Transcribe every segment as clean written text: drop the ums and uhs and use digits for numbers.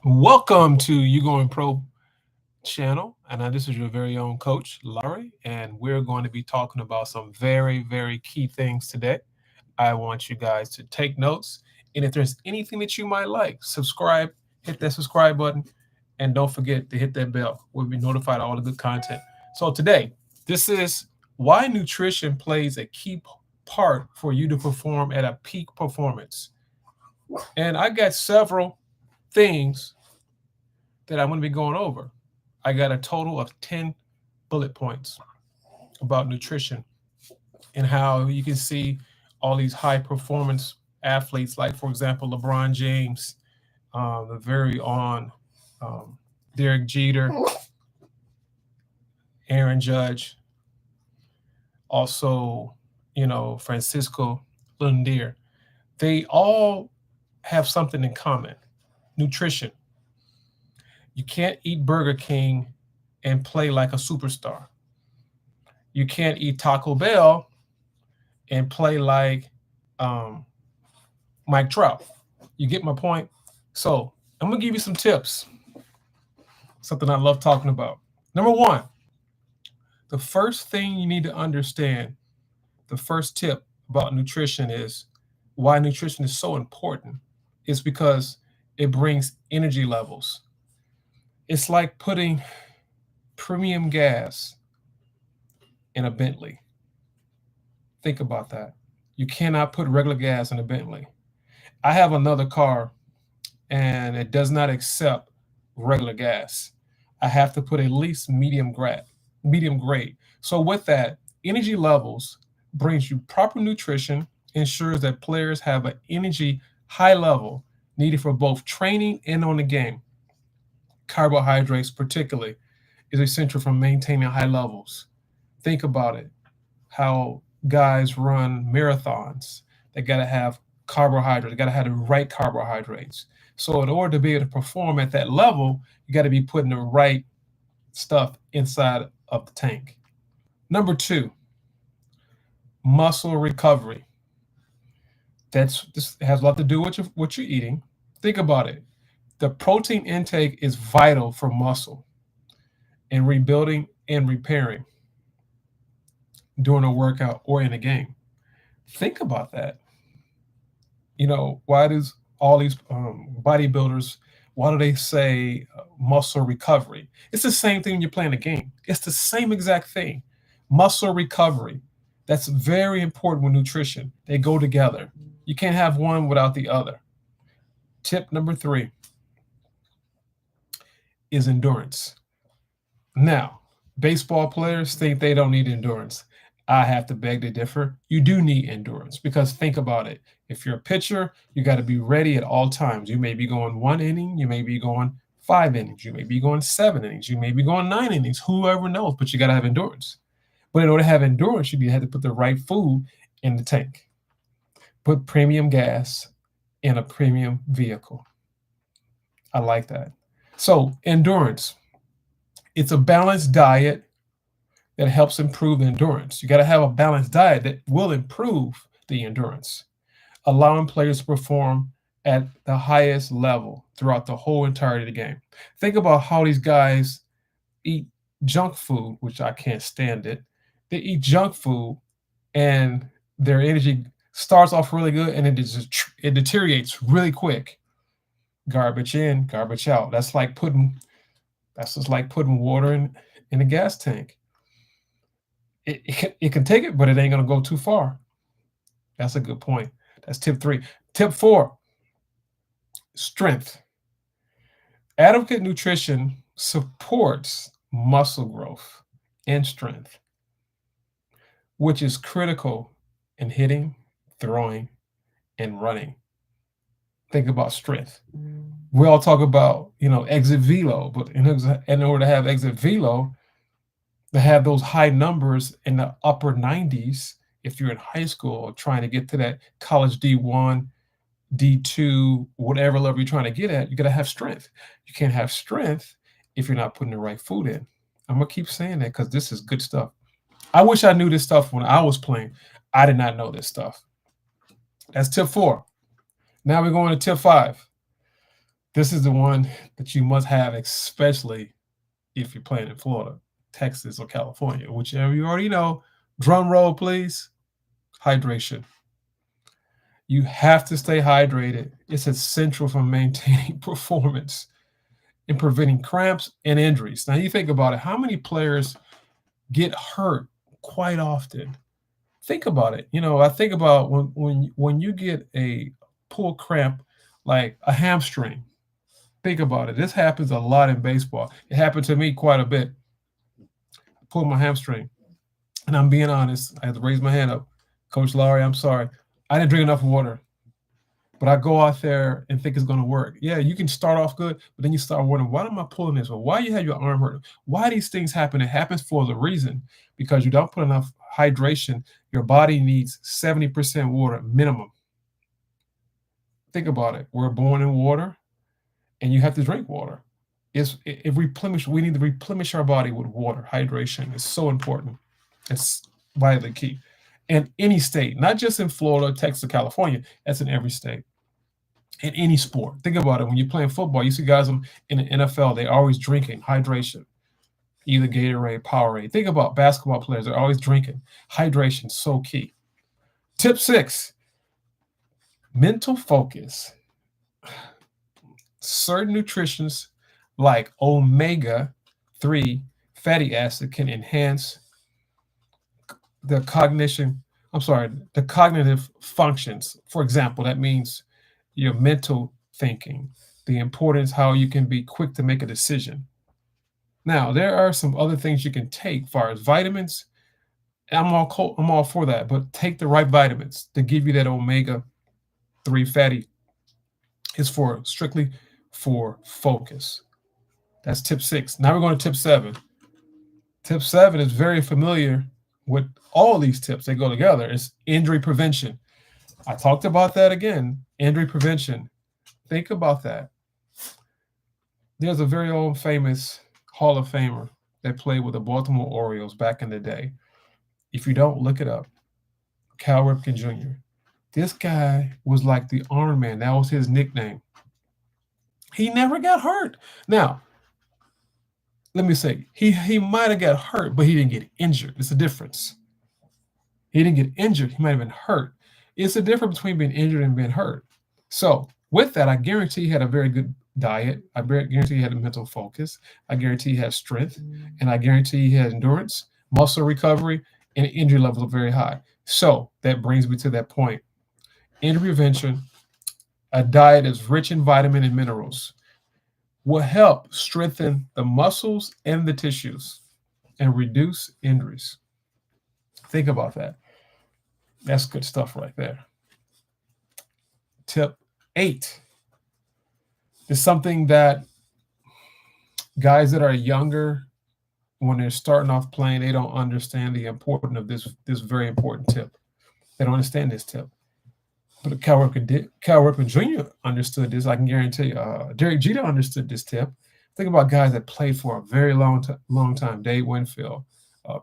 Welcome to YouGoin'Pro channel, and this is your very own coach, Larry, and we're going to be talking about some very key things today. I want you guys to take notes, and if there's anything that you might like, subscribe, hit that subscribe button, and don't forget to hit that bell. We'll be notified of all the good content. So today, this is why nutrition plays a key part for you to perform at a peak performance. And I got several things that I'm going to be going over. I got a total of 10 bullet points about nutrition and how you can see all these high performance athletes, like, for example, LeBron James, the very on Derek Jeter, Aaron Judge, also, Francisco Lundier. They all have something in common: nutrition. You can't eat Burger King and play like a superstar. You can't eat Taco Bell and play like um, Mike Trout. You get my point? So I'm gonna give you some tips. Something I love talking about. Number one, the first thing you need to understand, the first tip about nutrition is why nutrition is so important. Is because it brings energy levels. It's like putting premium gas in a Bentley. Think about that. You cannot put regular gas in a Bentley. I have another car and it does not accept regular gas. I have to put at least medium grade. So with that, energy levels brings you proper nutrition, ensures that players have an energy high level needed for both training and on the game. Carbohydrates particularly is essential for maintaining high levels. Think about it. How guys run marathons. They got to have carbohydrates. They got to have the right carbohydrates. So in order to be able to perform at that level, you got to be putting the right stuff inside of the tank. Number two, muscle recovery. This has a lot to do with what you're eating. Think about it. The protein intake is vital for muscle and rebuilding and repairing during a workout or in a game. Think about that. Why does all these bodybuilders, why do they say muscle recovery? It's the same thing when you're playing a game. It's the same exact thing. Muscle recovery. That's very important with nutrition. They go together. You can't have one without the other. Tip number three is endurance. Now, baseball players think they don't need endurance. I have to beg to differ. You do need endurance because think about it. If you're a pitcher, you got to be ready at all times. You may be going one inning, you may be going 5 innings, you may be going 7 innings, you may be going 9 innings, whoever knows, but you got to have endurance. But in order to have endurance, you have to put the right food in the tank. Put premium gas in a premium vehicle. I like that. So, endurance. It's a balanced diet that helps improve endurance. You got to have a balanced diet that will improve the endurance, allowing players to perform at the highest level throughout the whole entirety of the game. Think about how these guys eat junk food, which I can't stand it. They eat junk food and their energy starts off really good and it deteriorates really quick. Garbage in, garbage out. That's just like putting water in a gas tank. It can take it, but it ain't gonna go too far. That's a good point. That's tip three. Tip four, strength. Adequate nutrition supports muscle growth and strength, which is critical in hitting, throwing, and running. Think about strength. We all talk about, exit velo, but in order to have exit velo, to have those high numbers in the upper 90s, if you're in high school trying to get to that college D1, D2, whatever level you're trying to get at, you got to have strength. You can't have strength if you're not putting the right food in. I'm going to keep saying that because this is good stuff. I wish I knew this stuff when I was playing. I did not know this stuff. That's tip four. Now we're going to tip five. This is the one that you must have, especially if you're playing in Florida, Texas, or California, whichever you already know. Drum roll, please. Hydration. You have to stay hydrated. It's essential for maintaining performance and preventing cramps and injuries. Now, you think about it, how many players get hurt quite often? Think about it. I think about when you get a pull cramp, like a hamstring. Think about it. This happens a lot in baseball. It happened to me quite a bit. I pulled my hamstring, and I'm being honest. I had to raise my hand up. Coach Laurie, I'm sorry. I didn't drink enough water. But I go out there and think it's going to work. Yeah, you can start off good, but then you start wondering, why am I pulling this? Or why you have your arm hurt? Why these things happen? It happens for the reason, because you don't put enough hydration. Your body needs 70% water minimum. Think about it. We're born in water, and you have to drink water. We need to replenish our body with water. Hydration is so important. It's vitally key. In any state, not just in Florida, Texas, California, that's in every state. In any sport. Think about it. When you're playing football, you see guys in the NFL, they're always drinking hydration, either Gatorade, Powerade. Think about basketball players, they're always drinking. Hydration, so key. Tip 6, mental focus. Certain nutritions like omega-3 fatty acid can enhance the cognitive functions. For example, that means your mental thinking, the importance, how you can be quick to make a decision. Now, there are some other things you can take as far as vitamins. I'm all for that, but take the right vitamins to give you that omega-3 fatty. It's strictly for focus. That's tip 6. Now we're going to tip 7. Tip 7 is very familiar with all these tips. They go together. It's injury prevention. I talked about that again. Injury prevention. Think about that. There's a very old famous Hall of Famer that played with the Baltimore Orioles back in the day. If you don't, look it up. Cal Ripken Jr. This guy was like the Iron Man. That was his nickname. He never got hurt. Now, let me say, he might have got hurt, but he didn't get injured. It's a difference. He didn't get injured. He might have been hurt. It's a difference between being injured and being hurt. So with that, I guarantee he had a very good diet. I guarantee he had a mental focus. I guarantee he had strength. And I guarantee he had endurance, muscle recovery, and injury levels are very high. So that brings me to that point. Injury prevention, a diet that's rich in vitamin and minerals, will help strengthen the muscles and the tissues and reduce injuries. Think about that. That's good stuff right there. Tip 8 is something that guys that are younger, when they're starting off playing, they don't understand the importance of this very important tip. They don't understand this tip. But Cal Ripken Jr. understood this. I can guarantee Derek Jeter understood this tip. Think about guys that played for a very long time. Dave Winfield,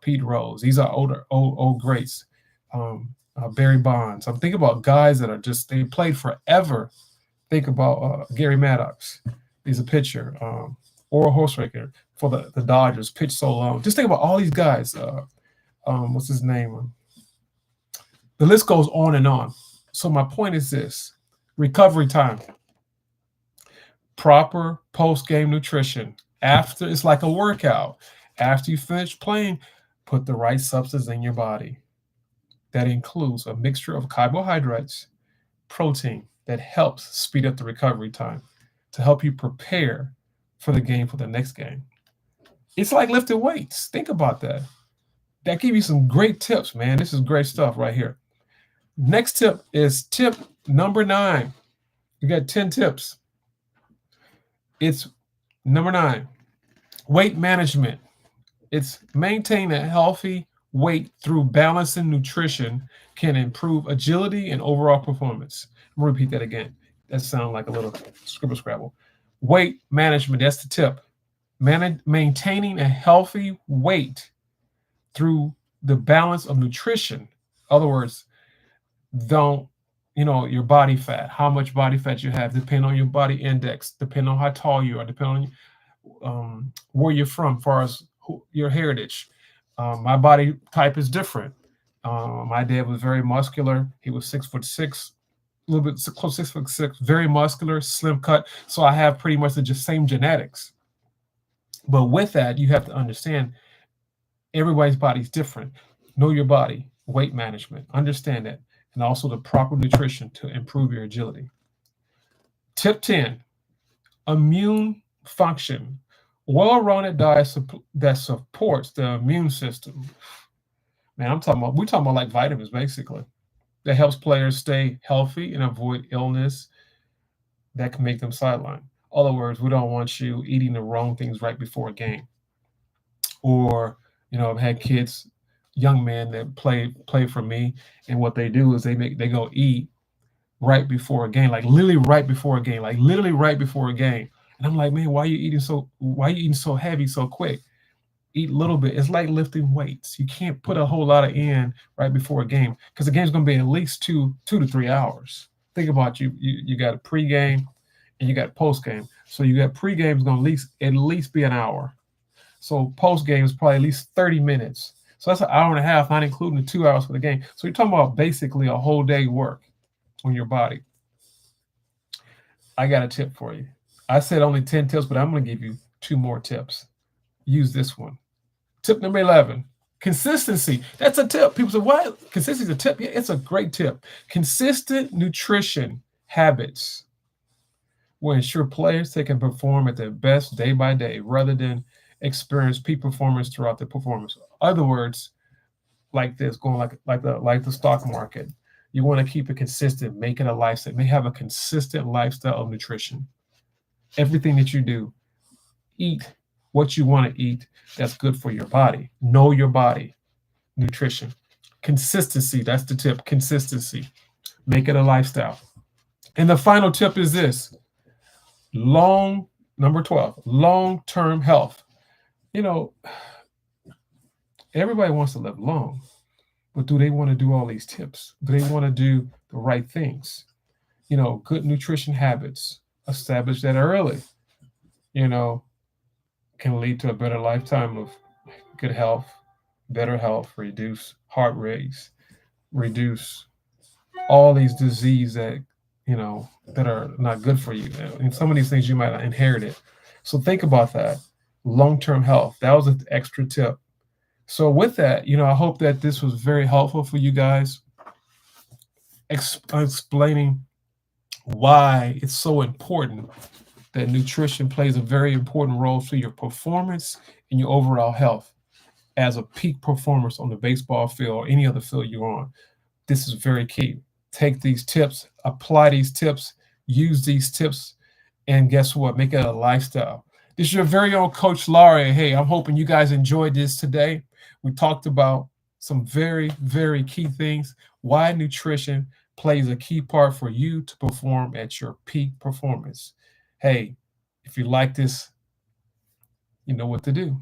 Pete Rose. These are old greats. Barry Bonds. I'm thinking about guys that are they played forever. Think about Gary Maddox. He's a pitcher. Oral Horsebaker for the Dodgers, pitched so long. Just think about all these guys. What's his name? The list goes on and on. So my point is this: recovery time, proper post-game nutrition. After, it's like a workout. After you finish playing, put the right substance in your body. That includes a mixture of carbohydrates, protein that helps speed up the recovery time to help you prepare for the game, for the next game. It's like lifting weights. Think about that. That gives you some great tips, man. This is great stuff right here. Next tip is tip number 9. You got 10 tips. It's number 9, weight management. It's maintain a healthy weight through balancing nutrition can improve agility and overall performance. I'm going to repeat that again. That sounds like a little scribble scrabble. Weight management, that's the tip. Maintaining a healthy weight through the balance of nutrition. In other words, don't your body fat, how much body fat you have, depending on your body index, depending on how tall you are, depending on where you're from, as far as your heritage. My body type is different. My dad was very muscular. He was 6'6", a little bit close 6'6", very muscular, slim cut. So I have pretty much the just same genetics. But with that, you have to understand everybody's body is different. Know your body, weight management, understand that, and also the proper nutrition to improve your agility. Tip 10, immune function. Well-rounded diet that supports the immune system. Man, we're talking about like vitamins, basically. That helps players stay healthy and avoid illness that can make them sidelined. In other words, we don't want you eating the wrong things right before a game. Or, I've had kids, young men that play for me, and what they do is they go eat right before a game, like literally right before a game, like literally right before a game. And I'm like, man, why are you eating so heavy so quick? Eat a little bit. It's like lifting weights. You can't put a whole lot of in right before a game, because the game's going to be at least 2 to 3 hours. Think about you got a pregame and you got postgame. So you got pregame is going to at least be an hour. So postgame is probably at least 30 minutes. So that's an hour and a half, not including the 2 hours for the game. So you're talking about basically a whole day work on your body. I got a tip for you. I said only 10 tips, but I'm going to give you 2 more tips. Use this one. Tip number 11, consistency. That's a tip. People say, what? Consistency is a tip? Yeah, it's a great tip. Consistent nutrition habits will ensure players they can perform at their best day by day rather than experience peak performance throughout the performance. Other words, like this, going like the stock market. You want to keep it consistent, make it a lifestyle. May have a consistent lifestyle of nutrition. Everything that you do, eat what you want to eat that's good for your body. Know your body. Nutrition. Consistency, that's the tip. Consistency. Make it a lifestyle. And the final tip is this. Number 12, long-term health. Everybody wants to live long, but do they want to do all these tips? Do they want to do the right things? Good nutrition habits, establish that early, can lead to a better lifetime of good health, better health, reduce heart rates, reduce all these diseases that are not good for you. And some of these things you might inherit it. So think about that. Long-term health. That was an extra tip. So with that, I hope that this was very helpful for you guys, explaining why it's so important that nutrition plays a very important role to your performance and your overall health as a peak performance on the baseball field or any other field you're on. This is very key. Take these tips, apply these tips, use these tips, and guess what? Make it a lifestyle. This is your very own Coach Laurie. Hey, I'm hoping you guys enjoyed this today. We talked about some very, very key things, why nutrition plays a key part for you to perform at your peak performance. Hey, if you like this, you know what to do.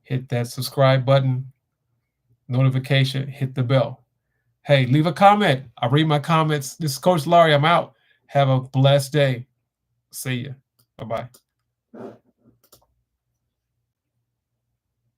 Hit that subscribe button, notification, hit the bell. Hey, leave a comment. I read my comments. This is Coach Laurie. I'm out. Have a blessed day. See ya. Bye-bye.